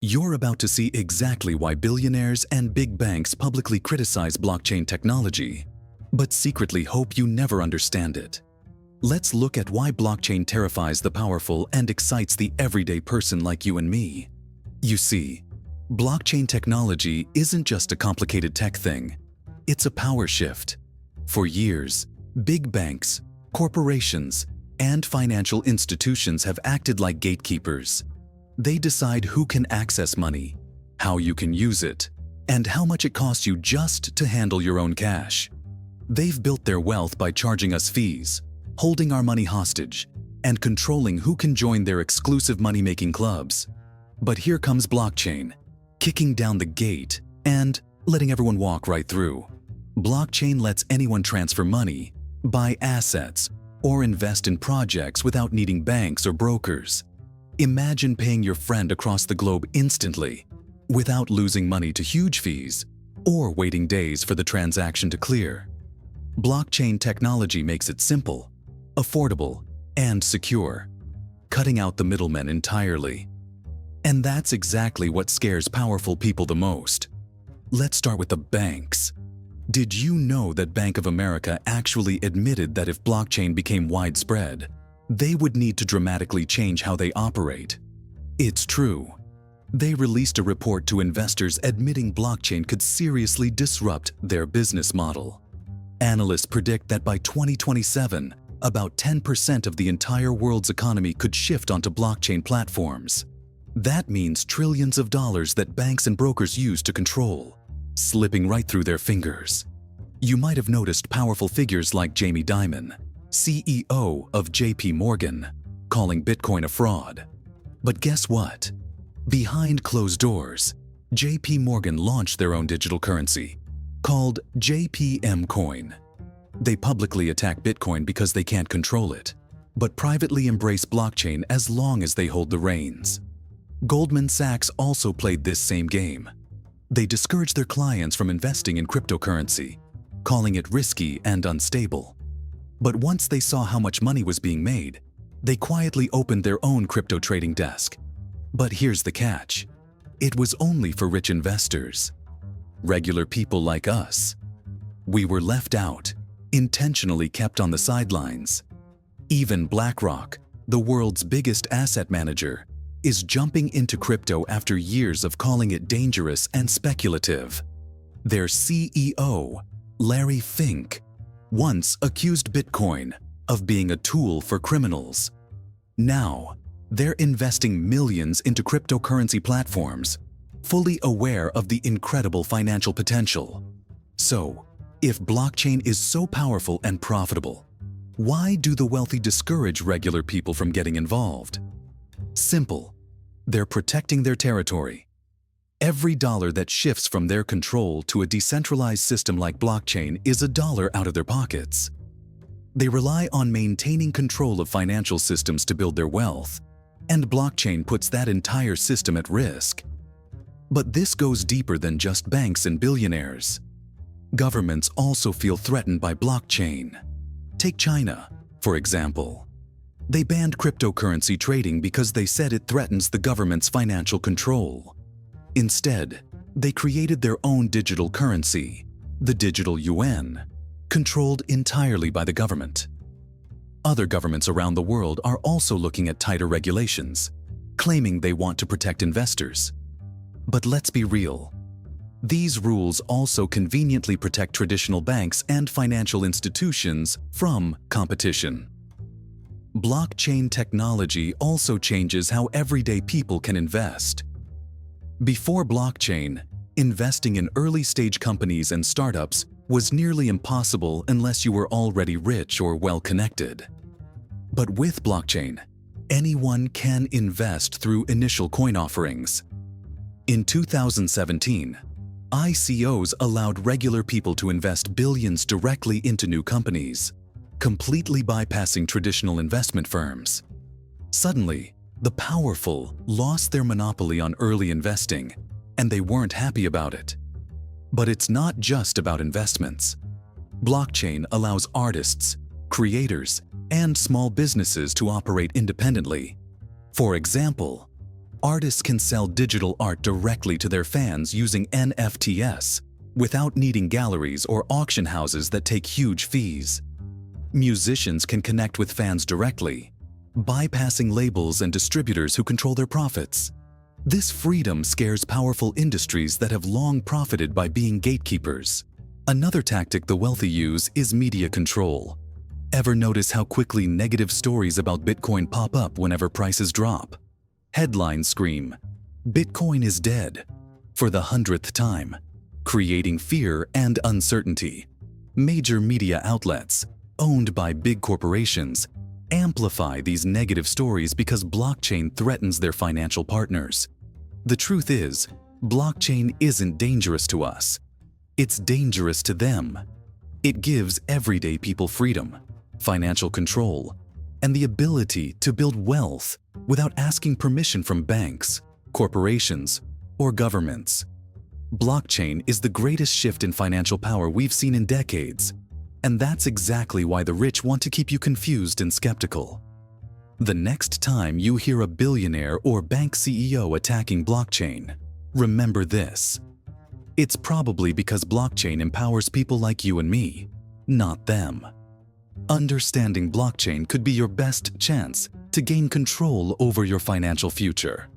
You're about to see exactly why billionaires and big banks publicly criticize blockchain technology, but secretly hope you never understand it. Let's look at why blockchain terrifies the powerful and excites the everyday person like you and me. You see, blockchain technology isn't just a complicated tech thing. It's a power shift. For years, big banks, corporations, and financial institutions have acted like gatekeepers. They decide who can access money, how you can use it, and how much it costs you just to handle your own cash. They've built their wealth by charging us fees, holding our money hostage, and controlling who can join their exclusive money-making clubs. But here comes blockchain, kicking down the gate and letting everyone walk right through. Blockchain lets anyone transfer money, buy assets, or invest in projects without needing banks or brokers. Imagine paying your friend across the globe instantly, without losing money to huge fees or waiting days for the transaction to clear. Blockchain technology makes it simple, affordable, and secure, cutting out the middlemen entirely. And that's exactly what scares powerful people the most. Let's start with the banks. Did you know that Bank of America actually admitted that if blockchain became widespread, they would need to dramatically change how they operate? It's true. They released a report to investors admitting blockchain could seriously disrupt their business model. Analysts predict that by 2027, about 10% of the entire world's economy could shift onto blockchain platforms. That means trillions of dollars that banks and brokers use to control, slipping right through their fingers. You might have noticed powerful figures like Jamie Dimon, CEO of JP Morgan, calling Bitcoin a fraud. But guess what? Behind closed doors, JP Morgan launched their own digital currency, called JPM Coin. They publicly attack Bitcoin because they can't control it, but privately embrace blockchain as long as they hold the reins. Goldman Sachs also played this same game. They discouraged their clients from investing in cryptocurrency, calling it risky and unstable. But once they saw how much money was being made, they quietly opened their own crypto trading desk. But here's the catch. It was only for rich investors. Regular people like us. We were left out, intentionally kept on the sidelines. Even BlackRock, the world's biggest asset manager, is jumping into crypto after years of calling it dangerous and speculative. Their CEO, Larry Fink, once accused Bitcoin of being a tool for criminals. Now, they're investing millions into cryptocurrency platforms, fully aware of the incredible financial potential. So, if blockchain is so powerful and profitable, why do the wealthy discourage regular people from getting involved? Simple. They're protecting their territory. Every dollar that shifts from their control to a decentralized system like blockchain is a dollar out of their pockets. They rely on maintaining control of financial systems to build their wealth, and blockchain puts that entire system at risk. But this goes deeper than just banks and billionaires. Governments also feel threatened by blockchain. Take China, for example. They banned cryptocurrency trading because they said it threatens the government's financial control. Instead, they created their own digital currency, the digital yuan, controlled entirely by the government. Other governments around the world are also looking at tighter regulations, claiming they want to protect investors. But let's be real. These rules also conveniently protect traditional banks and financial institutions from competition. Blockchain technology also changes how everyday people can invest. Before blockchain, investing in early-stage companies and startups was nearly impossible unless you were already rich or well-connected. But with blockchain, anyone can invest through initial coin offerings. In 2017, ICOs allowed regular people to invest billions directly into new companies, completely bypassing traditional investment firms. Suddenly, the powerful lost their monopoly on early investing, and they weren't happy about it. But it's not just about investments. Blockchain allows artists, creators, and small businesses to operate independently. For example, Artists can sell digital art directly to their fans using NFTs, without needing galleries or auction houses that take huge fees. Musicians can connect with fans directly, bypassing labels and distributors who control their profits. This freedom scares powerful industries that have long profited by being gatekeepers. Another tactic the wealthy use is media control. Ever notice how quickly negative stories about Bitcoin pop up whenever prices drop? Headlines scream, "Bitcoin is dead," for the 100th time, creating fear and uncertainty. Major media outlets, owned by big corporations, amplify these negative stories because blockchain threatens their financial partners. The truth is, blockchain isn't dangerous to us. It's dangerous to them. It gives everyday people freedom, financial control, and the ability to build wealth without asking permission from banks, corporations, or governments. Blockchain is the greatest shift in financial power we've seen in decades, and that's exactly why the rich want to keep you confused and skeptical. The next time you hear a billionaire or bank CEO attacking blockchain, remember this. It's probably because blockchain empowers people like you and me, not them. Understanding blockchain could be your best chance to gain control over your financial future.